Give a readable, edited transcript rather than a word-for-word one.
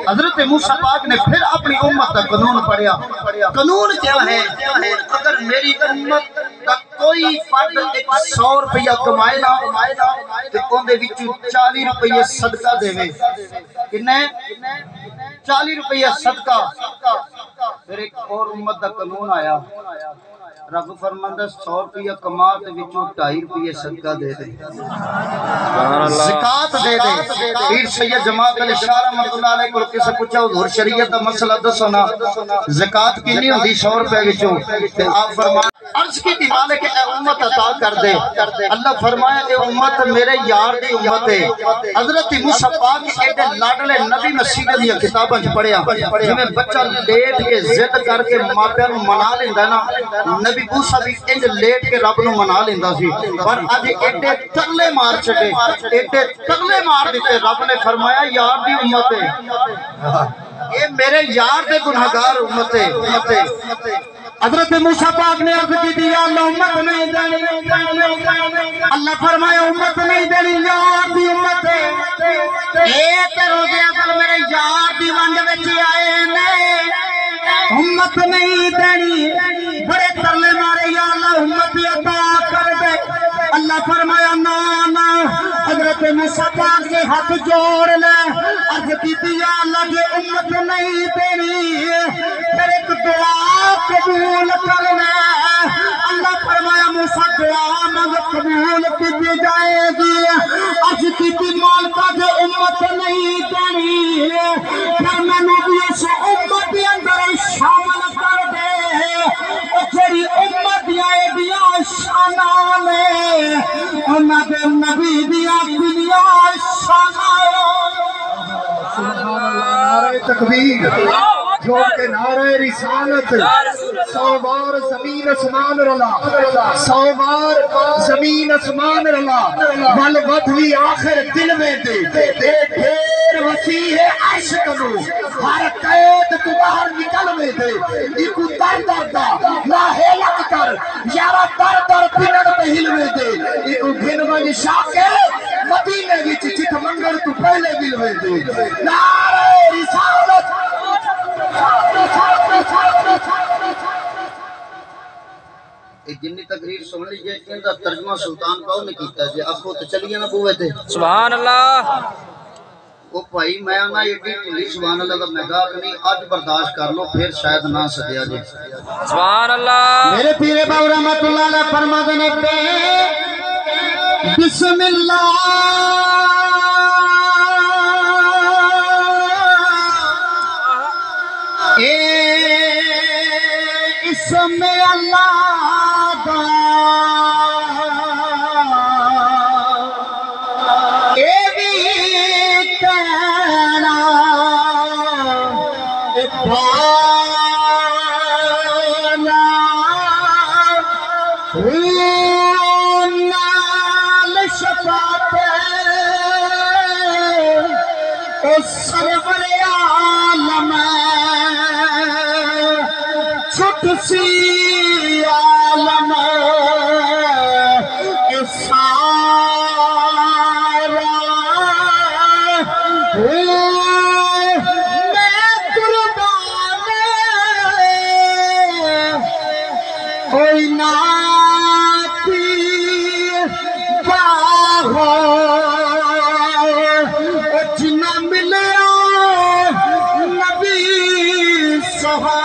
حضرت موسیٰ پاک نے پھر اپنی امت کا قانون پڑھیا. قانون کیا ہے؟ اگر میری امت کا کوئی فرد 100 روپیہ کمائے نا تو ان دے وچوں 40 روپیہ صدقہ دے وے. کنے 40 روپیہ صدقہ. پھر ایک اور امت کا قانون آیا. رب فرماندا 100 روپیہ کما تے وچوں 2.5 روپیہ صدقہ دے دے. زکات دے دے. پیر سید جماعت علی شاہ رحمۃ اللہ علیہ کو کسے پوچھا حضور شریعت دا مسئلہ دسو نا, زکات کتنی ہوندی 100 روپے وچوں؟ تے آپ فرمایا عرض کی تھی مالک اے امت عطا کر دے. اللہ فرمایا اے امت میرے یار دی امت ہے. حضرت موسیٰ پاک ایڈے لاڈلے نبی مسیح دی کتاباں وچ پڑھیا جویں بچہ لیٹ کے ضد کر کے ماپیاں نوں منا لیندا نا, نبی موسیٰ بھی انج لیٹ کے رب نوں منا لیندا سی. پر اج ایڈے ترلے مار چھڈے, ایڈے ترلے مار دتے. رب نے فرمایا یار دی امت ہے, اے میرے یار دے گنہگار امت ہے. حضرت موسیٰ پاک نے عرض کی دی اللہ امت نہیں دینی. اللہ فرمایا امت نہیں دینی, یار دی امت ہے. ایک روزے اگر میرے یار دی ونڈ وچ آئے نے, امت نہیں دینی. بڑے ترلے مارے یا اللہ امت عطا کر دے. اللہ فرمایا نا نا. حضرت موسیٰ پاک کے ہاتھ جوڑ لے, عرض کی دی یا اللہ کی امت نہیں دینی. پھر ایک دعا قبول کرنا. اللہ فرمایا موسیٰ دعا مانگ قبول کی جائے گی. عرض کی دی مالکہ کے امت نہیں دینی. پھر میں نبی اس امت کے اندر شامل کر دے. جڑی امت آئے دیا شانہ نے انہاں دے نبی دیا دنیا شانہ. نعرہ تکبیر جوڑ کے نعرہ رسالت. 100 بار زمین اسمان رلا, 100 بار زمین اسمان رلا. بل بدوی آخر دل میں دے ڈھیر وسیع ہے عشق نو. ہر قید تو باہر نکل میں دے. ایکو در در دا لا ہیلت کر یارا در در پنڑ پہ ہل میں دے. ایکو گھن من شاکر مدینے وچ چت منگل تو پہلے دل میں دے. نعرہ رسالت. جنی تقریر سن لیجئے ان کا ترجمہ سلطان پاؤ نے کیتا ہے. آخو تو چلیے نا بوئے تھے. سبحان اللہ. وہ بھائی میں نا ایڈی ٹھلی سبحان اللہ کا مہگاک نہیں, آج برداشت کر لو پھر شاید نہ سدیا جائے. سبحان اللہ. میرے پیر باو رحمت اللہ علیہ فرما دینے پہ بسم اللہ اسم اللہ دا اے بھی کہنا بانا نال شفاعت اس سرور عالم چھٹ سی عالم سارا میں قربان کوئی ناتی باہو جنہ ملیا نبی سہارا.